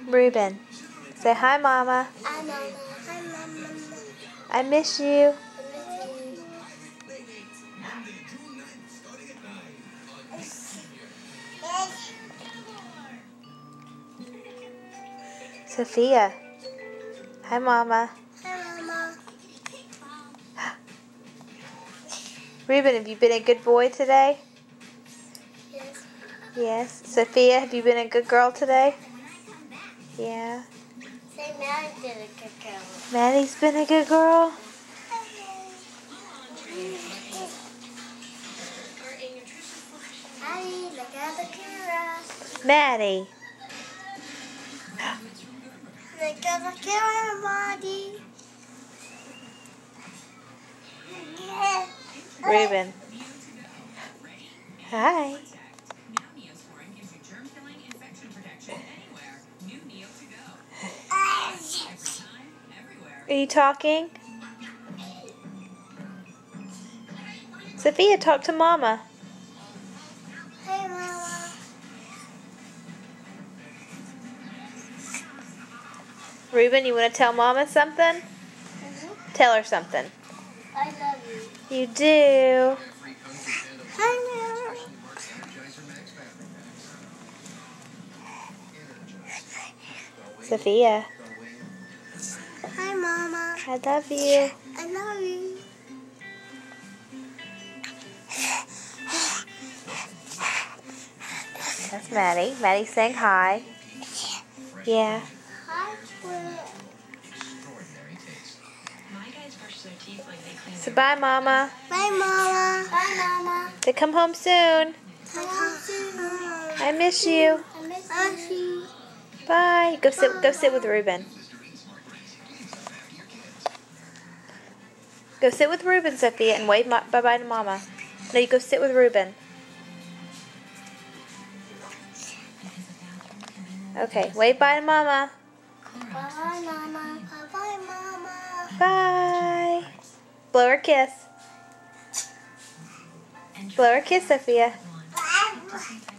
Reuben, say hi, Mama. Hi, Mama. Hi, Mama. I miss you. Sophia. Hi, Mama. Hi, Mama. Reuben, have you been a good boy today? Yes. Yes. Sophia, have you been a good girl today? Yeah. Say Maddie's been a good girl. Maddie's been a good girl? Maddie, look at the camera. Maddie. Look at the camera, Maddie. Reuben. Hi. Are you talking? Sophia, talk to Mama. Hey, Mama. Reuben, you want to tell Mama something? Tell her something. I love you. You do. Hi, Mama. Sophia. Hi, Mama. I love you. I love you. That's Maddie. Maddie's saying hi. Yeah. Hi, Twitter. So bye, Mama. Bye, Mama. Bye, Mama. Say come home soon. I miss you. I miss you. Bye. Go sit with Reuben. Go sit with Reuben, Sophia, and wave bye-bye to Mama. No, you go sit with Reuben. Okay, wave bye to Mama. Bye, Mama. Bye, Mama. Bye. Blow her a kiss. Blow her a kiss, Sophia. Bye.